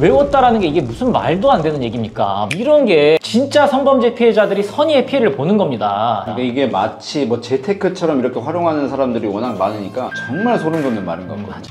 외웠다라는 게 이게 무슨 말도 안 되는 얘기입니까? 이런 게 진짜 성범죄 피해자들이 선의의 피해를 보는 겁니다. 그러니까 이게 마치 뭐 재테크처럼 이렇게 활용하는 사람들이 워낙 많으니까 정말 소름 돋는 말인 것 같아요.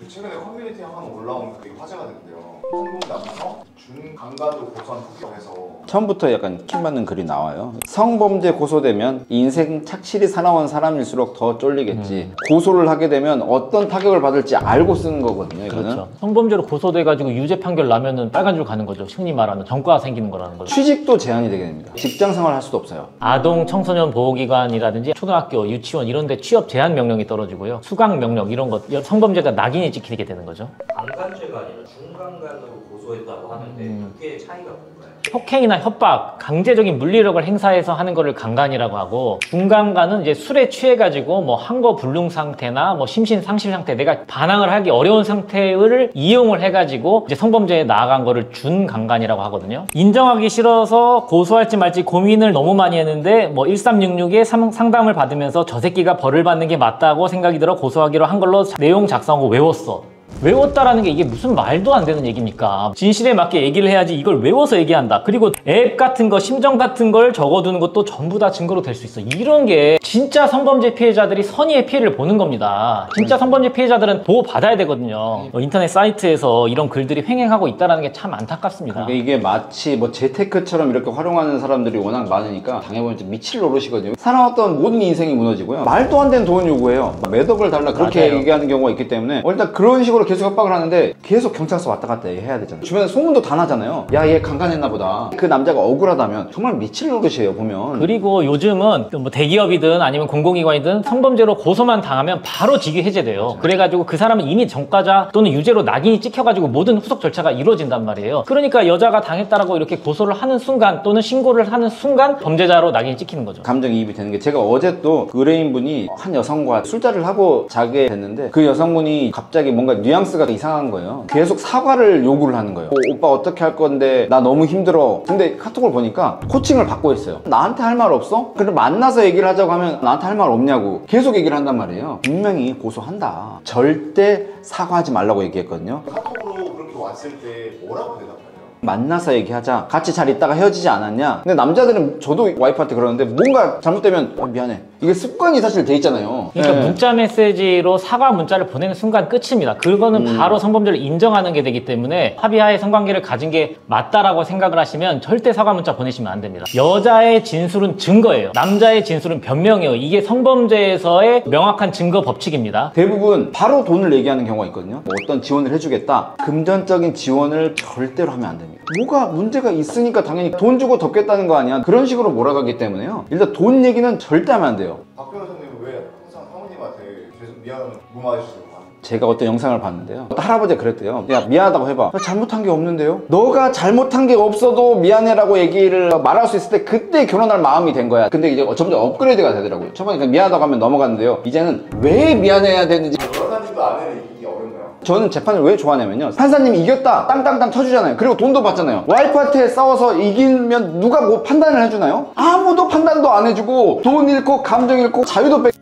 최근에 커뮤니티에 하나 올라온 그게 화제가 됐는데요. 성공 남성 중강간으로 고소한 후기에서 처음부터 약간 킹받는 글이 나와요. 성범죄 고소되면 인생 착실히 살아온 사람일수록 더 쫄리겠지. 고소를 하게 되면 어떤 타격을 받을지 알고 쓰는 거거든요. 이거는. 그렇죠. 성범죄로 고소돼가지고 유죄 판결 나면은 빨간 줄 가는 거죠. 흔히 말하는 전과가 생기는 거라는 거죠. 취직도 제한이 되게 됩니다. 직장 생활 할 수도 없어요. 아동 청소년 보호기관이라든지 초등학교, 유치원 이런 데 취업 제한 명령이 떨어지고요. 수강 명령 이런 것, 성범죄가 낙인이 찍히게 되는 거죠. 강간죄가 아니라 중강간으로 고소했다고 하는데 그게 차이가 뭔가요? 폭행이나 협박, 강제적인 물리력을 행사해서 하는 거를 강간이라고 하고, 중강간은 이제 술에 취해가지고 뭐 항거 불능 상태나 뭐 심신 상실 상태, 내가 반항을 하기 어려운 상태를 이용을 해가지고 이제 성범죄에 나아간 거를 준강간이라고 하거든요. 인정하기 싫어서 고소할지 말지 고민을 너무 많이 했는데 뭐 1366에 상담을 받으면서 저 새끼가 벌을 받는 게 맞다고 생각이 들어 고소하기로 한 걸로 내용 작성하고 외웠어. 외웠다라는 게 이게 무슨 말도 안 되는 얘기입니까? 진실에 맞게 얘기를 해야지 이걸 외워서 얘기한다. 그리고 앱 같은 거, 심정 같은 걸 적어두는 것도 전부 다 증거로 될 수 있어. 이런 게 진짜 성범죄 피해자들이 선의의 피해를 보는 겁니다. 진짜 성범죄 피해자들은 보호받아야 되거든요. 인터넷 사이트에서 이런 글들이 횡행하고 있다는 게 참 안타깝습니다. 그러니까 이게 마치 뭐 재테크처럼 이렇게 활용하는 사람들이 워낙 많으니까 당해보면 좀 미칠 노릇이거든요. 살아왔던 모든 인생이 무너지고요. 말도 안 되는 돈을 요구해요. 몇 억을 달라 그렇게 맞아요. 얘기하는 경우가 있기 때문에 일단 그런 식으로 계속 협박을 하는데 계속 경찰서 왔다 갔다 해야 되잖아요. 주변에 소문도 다 나잖아요. 야, 얘 강간했나 보다. 그 남자가 억울하다면 정말 미칠 노릇이에요, 보면. 그리고 요즘은 뭐 대기업이든 아니면 공공기관이든 성범죄로 고소만 당하면 바로 직위 해제돼요. 그래가지고 그 사람은 이미 전과자 또는 유죄로 낙인이 찍혀가지고 모든 후속 절차가 이루어진단 말이에요. 그러니까 여자가 당했다라고 이렇게 고소를 하는 순간 또는 신고를 하는 순간 범죄자로 낙인이 찍히는 거죠. 감정이입이 되는 게, 제가 어제 또 의뢰인분이 한 여성과 술자리를 하고 자게 됐는데 그 여성분이 갑자기 뭔가 뉘앙스가 이상한 거예요. 계속 사과를 요구를 하는 거예요. 오빠 어떻게 할 건데 나 너무 힘들어. 근데 카톡을 보니까 코칭을 받고 있어요. 나한테 할 말 없어? 그래 만나서 얘기를 하자고 하면 나한테 할 말 없냐고 계속 얘기를 한단 말이에요. 분명히 고소한다. 절대 사과하지 말라고 얘기했거든요. 카톡으로 그렇게 왔을 때 뭐라고 대답해요? 만나서 얘기하자. 같이 잘 있다가 헤어지지 않았냐? 근데 남자들은, 저도 와이프한테 그러는데 뭔가 잘못되면 미안해. 이게 습관이 사실 돼 있잖아요. 그러니까 네. 문자 메시지로 사과 문자를 보내는 순간 끝입니다. 그거는 바로 성범죄를 인정하는 게 되기 때문에 합의하에 성관계를 가진 게 맞다라고 생각을 하시면 절대 사과 문자 보내시면 안 됩니다. 여자의 진술은 증거예요. 남자의 진술은 변명이에요. 이게 성범죄에서의 명확한 증거 법칙입니다. 대부분 바로 돈을 얘기하는 경우가 있거든요. 뭐 어떤 지원을 해주겠다. 금전적인 지원을 절대로 하면 안 됩니다. 뭐가 문제가 있으니까 당연히 돈 주고 덮겠다는 거 아니야. 그런 식으로 몰아가기 때문에요. 일단 돈 얘기는 절대 하면 안 돼요. 박 변호사님은 왜 항상 사모님한테 계속 미안하면 무마해주시고 제가 어떤 영상을 봤는데요. 할아버지가 그랬대요. 야, 미안하다고 해봐. 나 잘못한 게 없는데요? 너가 잘못한 게 없어도 미안해라고 얘기를 말할 수 있을 때 그때 결혼할 마음이 된 거야. 근데 이제 점점 업그레이드가 되더라고요. 초반에 그냥 미안하다고 하면 넘어갔는데요. 이제는 왜 미안해야 되는지. 변호사님도 아내를 이기기 어렵나요? 저는 재판을 왜 좋아하냐면요. 판사님이 이겼다 땅땅땅 쳐주잖아요. 그리고 돈도 받잖아요. 와이프한테 싸워서 이기면 누가 뭐 판단을 해주나요? 아무도 판단도 안 해주고 돈 잃고 감정 잃고 자유도 뺏.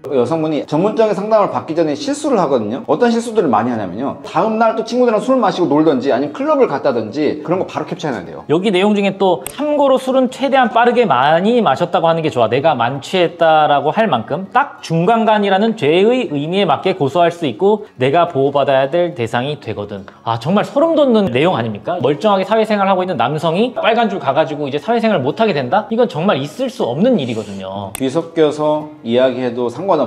여성분이 전문적인 상담을 받기 전에 실수를 하거든요. 어떤 실수들을 많이 하냐면요. 다음날 또 친구들이랑 술 마시고 놀던지 아니면 클럽을 갔다든지 그런 거 바로 캡처해놔야 돼요. 여기 내용 중에 또 참고로 술은 최대한 빠르게 많이 마셨다고 하는 게 좋아. 내가 만취했다라고 할 만큼 딱 중강간이라는 죄의 의미에 맞게 고소할 수 있고 내가 보호받아야 될 대상이 되거든. 아, 정말 소름 돋는 내용 아닙니까? 멀쩡하게 사회생활 하고 있는 남성이 빨간 줄 가가지고 이제 사회생활 못하게 된다? 이건 정말 있을 수 없는 일이거든요. 뒤섞여서 이야기해도 상관없어.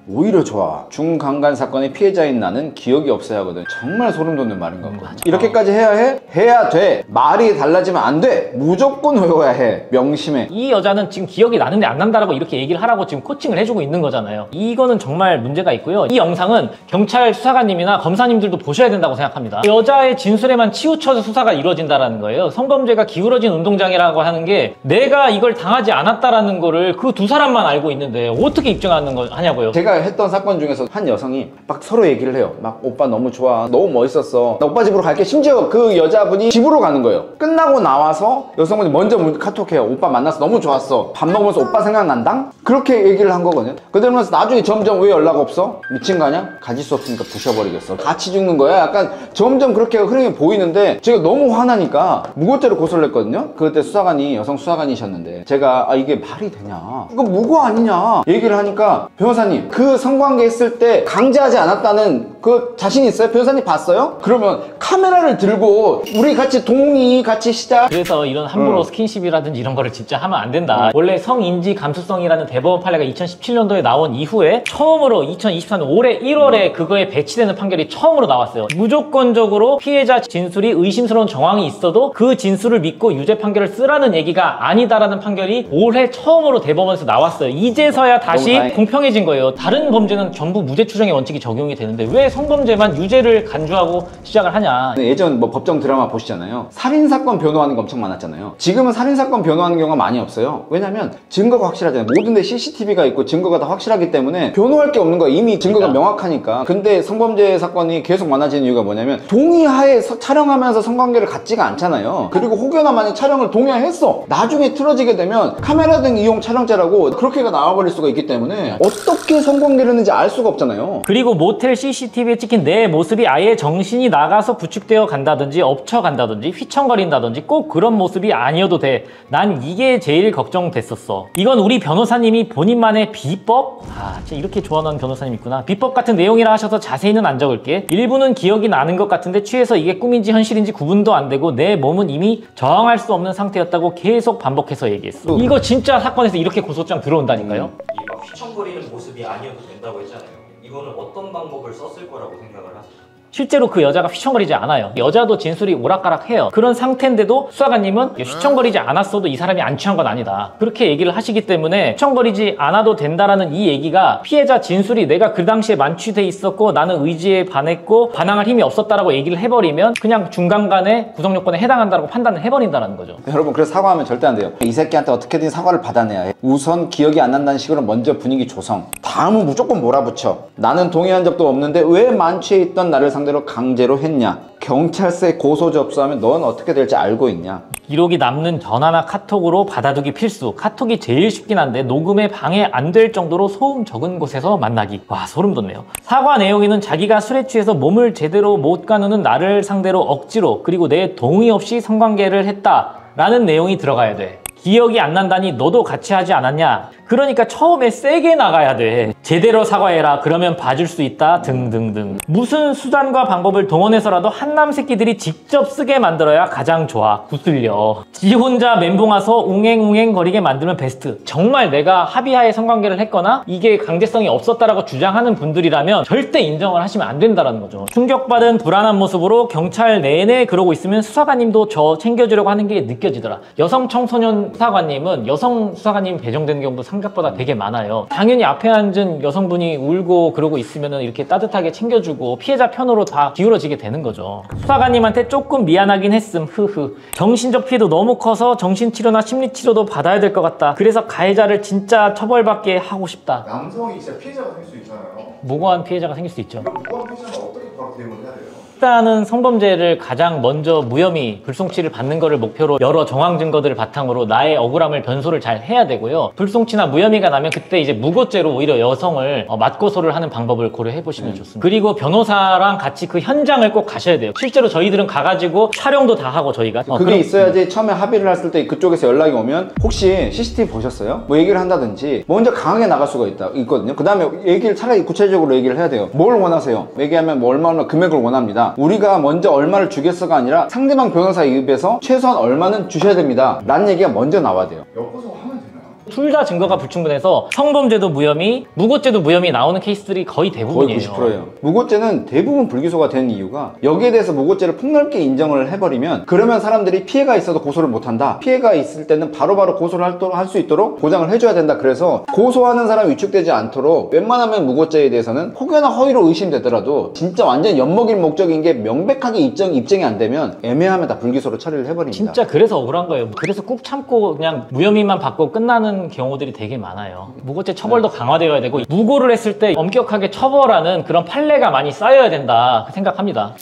오히려 좋아. 중강간 사건의 피해자인 나는 기억이 없어야 하거든. 정말 소름 돋는 말인 것 같고. 이렇게까지 해야 해? 해야 돼. 말이 달라지면 안 돼. 무조건 외워야 해. 명심해. 이 여자는 지금 기억이 나는데 안 난다라고 이렇게 얘기를 하라고 지금 코칭을 해주고 있는 거잖아요. 이거는 정말 문제가 있고요. 이 영상은 경찰 수사관님이나 검사님들도 보셔야 된다고 생각합니다. 여자의 진술에만 치우쳐서 수사가 이루어진다는 거예요. 성범죄가 기울어진 운동장이라고 하는 게 내가 이걸 당하지 않았다라는 거를 그 두 사람만 알고 있는데 어떻게 입증하는 거 하냐 하냐고요. 제가 했던 사건 중에서 한 여성이 막 서로 얘기를 해요. 막 오빠 너무 좋아, 너무 멋있었어, 나 오빠 집으로 갈게. 심지어 그 여자분이 집으로 가는 거예요. 끝나고 나와서 여성분이 먼저 카톡해요. 오빠 만나서 너무 좋았어, 밥 먹으면서 오빠 생각난다? 그렇게 얘기를 한 거거든요. 그러면서 나중에 점점 왜 연락 없어? 미친 거 아니야? 가질 수 없으니까 부셔버리겠어. 같이 죽는 거야. 약간 점점 그렇게 흐름이 보이는데 제가 너무 화나니까 무고죄로 고소를 했거든요. 그때 수사관이 여성 수사관이셨는데 제가 이게 말이 되냐, 이거 무고 아니냐 얘기를 하니까, 변호사님 그 성관계 했을 때 강제하지 않았다는 그 자신 있어요? 변호사님 봤어요? 그러면 카메라를 들고 우리 같이 동의 같이 시작. 그래서 이런 함부로 스킨십이라든지 이런 거를 진짜 하면 안 된다. 원래 성인지 감수성이라는 대법원 판례가 2017년도에 나온 이후에 처음으로 2024년 올해 1월에 그거에 배치되는 판결이 처음으로 나왔어요. 무조건적으로 피해자 진술이 의심스러운 정황이 있어도 그 진술을 믿고 유죄 판결을 쓰라는 얘기가 아니다라는 판결이 올해 처음으로 대법원에서 나왔어요. 이제서야 다시 공평해진 거예요. 다른 범죄는 전부 무죄 추정의 원칙이 적용이 되는데 왜 성범죄만 유죄를 간주하고 시작을 하냐. 예전 뭐 법정 드라마 보시잖아요. 살인사건 변호하는 거 엄청 많았잖아요. 지금은 살인사건 변호하는 경우가 많이 없어요. 왜냐면 증거가 확실하잖아요. 모든 데 CCTV가 있고 증거가 다 확실하기 때문에 변호할 게 없는 거야. 이미 증거가 명확하니까. 근데 성범죄 사건이 계속 많아지는 이유가 뭐냐면 동의하에 촬영하면서 성관계를 갖지가 않잖아요. 그리고 혹여나 만약 촬영을 동의했어, 나중에 틀어지게 되면 카메라 등 이용 촬영죄라고 그렇게가 나와버릴 수가 있기 때문에 어떻게 성관계를 했는지 알 수가 없잖아요. 그리고 모텔 CCTV에 찍힌 내 모습이 아예 정신이 나가서 부축되어 간다든지 엎쳐 간다든지 휘청거린다든지 꼭 그런 모습이 아니어도 돼. 난 이게 제일 걱정됐었어. 이건 우리 변호사님이 본인만의 비법? 진짜 이렇게 좋아하는 변호사님 있구나. 비법 같은 내용이라 하셔서 자세히는 안 적을게. 일부는 기억이 나는 것 같은데 취해서 이게 꿈인지 현실인지 구분도 안 되고 내 몸은 이미 저항할 수 없는 상태였다고 계속 반복해서 얘기했어. 이거 진짜 사건에서 이렇게 고소장 들어온다니까요. 이 막 휘청거리는 모습이 아니어도 된다고 했잖아요. 이거는 어떤 방법을 썼을 거라고 생각을 하세요? 실제로 그 여자가 휘청거리지 않아요. 여자도 진술이 오락가락해요. 그런 상태인데도 수사관님은 휘청거리지 않았어도 이 사람이 안 취한 건 아니다, 그렇게 얘기를 하시기 때문에 휘청거리지 않아도 된다라는 이 얘기가 피해자 진술이 내가 그 당시에 만취돼 있었고 나는 의지에 반했고 반항할 힘이 없었다라고 얘기를 해버리면 그냥 중간간의 구성요건에 해당한다고 판단을 해버린다는 거죠. 여러분, 그래서 사과하면 절대 안 돼요. 이 새끼한테 어떻게든 사과를 받아내야 해. 우선 기억이 안 난다는 식으로 먼저 분위기 조성, 다음은 무조건 몰아붙여. 나는 동의한 적도 없는데 왜 만취해 있던 나를 상대로 강제로 했냐, 경찰서에 고소 접수하면 넌 어떻게 될지 알고 있냐. 기록이 남는 전화나 카톡으로 받아두기 필수. 카톡이 제일 쉽긴 한데 녹음에 방해 안 될 정도로 소음 적은 곳에서 만나기. 와, 소름 돋네요. 사과 내용에는 자기가 술에 취해서 몸을 제대로 못 가누는 나를 상대로 억지로 그리고 내 동의 없이 성관계를 했다라는 내용이 들어가야 돼. 기억이 안 난다니 너도 같이 하지 않았냐? 그러니까 처음에 세게 나가야 돼. 제대로 사과해라, 그러면 봐줄 수 있다, 등등등. 무슨 수단과 방법을 동원해서라도 한남 새끼들이 직접 쓰게 만들어야 가장 좋아. 구슬려. 지 혼자 멘붕 와서 웅행웅행 거리게 만들면 베스트. 정말 내가 합의하에 성관계를 했거나 이게 강제성이 없었다라고 주장하는 분들이라면 절대 인정을 하시면 안 된다는 거죠. 충격받은 불안한 모습으로 경찰 내내 그러고 있으면 수사관님도 저 챙겨주려고 하는 게 느껴지더라. 여성 청소년 수사관님은 여성 수사관님 배정되는 경우도 생각보다 되게 많아요. 당연히 앞에 앉은 여성분이 울고 그러고 있으면 이렇게 따뜻하게 챙겨주고 피해자 편으로 다 기울어지게 되는 거죠. 수사관님한테 조금 미안하긴 했음. 흐흐. 정신적 피해도 너무 커서 정신치료나 심리치료도 받아야 될 것 같다. 그래서 가해자를 진짜 처벌받게 하고 싶다. 남성이 진짜 피해자가 될 수 있잖아요. 무고한 피해자가 생길 수 있죠. 그럼 무고한 피해자는 어떻게 바로 대응을 해야 돼요? 일단은 성범죄를 가장 먼저 무혐의, 불송치를 받는 것을 목표로 여러 정황 증거들을 바탕으로 나의 억울함을 변소를 잘 해야 되고요. 불송치나 무혐의가 나면 그때 이제 무고죄로 오히려 여성을 맞고소를 하는 방법을 고려해 보시면 좋습니다. 그리고 변호사랑 같이 그 현장을 꼭 가셔야 돼요. 실제로 저희들은 가가지고 촬영도 다 하고 저희가 그게 있어야지 처음에 합의를 했을 때 그쪽에서 연락이 오면 혹시 CCTV 보셨어요? 뭐 얘기를 한다든지 먼저 강하게 나갈 수가 있거든요. 그 다음에 얘기를 차라리 구체적으로 얘기를 해야 돼요. 뭘 원하세요? 얘기하면 뭐 얼마 금액을 원합니다. 우리가 먼저 얼마를 주겠어가 아니라 상대방 변호사 입에서 최소한 얼마는 주셔야 됩니다 라는 얘기가 먼저 나와야 돼요. 엮어서 하면 되나요? 둘 다 증거가 불충분해서 성범죄도 무혐의, 무고죄도 무혐의 나오는 케이스들이 거의 대부분이에요. 거의 90%예요. 무고죄는 대부분 불기소가 되는 이유가 여기에 대해서 무고죄를 폭넓게 인정을 해버리면 그러면 사람들이 피해가 있어도 고소를 못한다. 피해가 있을 때는 바로바로 고소를 할 수 있도록 보장을 해줘야 된다. 그래서 고소하는 사람이 위축되지 않도록 웬만하면 무고죄에 대해서는 혹여나 허위로 의심되더라도 진짜 완전 엿먹일 목적인 게 명백하게 입증이 안 되면 애매하면 다 불기소로 처리를 해버립니다. 진짜 그래서 억울한 거예요. 그래서 꾹 참고 그냥 무혐의만 받고 끝나는 하는 경우들이 되게 많아요. 무고죄 처벌도 강화되어야 되고 무고를 했을 때 엄격하게 처벌하는 그런 판례가 많이 쌓여야 된다 생각합니다.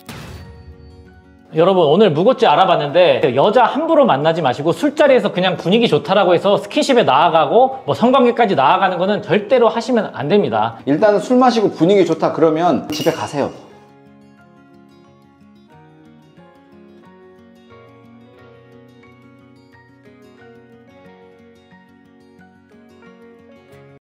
여러분 오늘 무고죄 알아봤는데 여자 함부로 만나지 마시고 술자리에서 그냥 분위기 좋다라고 해서 스킨십에 나아가고 뭐 성관계까지 나아가는 거는 절대로 하시면 안 됩니다. 일단은 술 마시고 분위기 좋다 그러면 집에 가세요.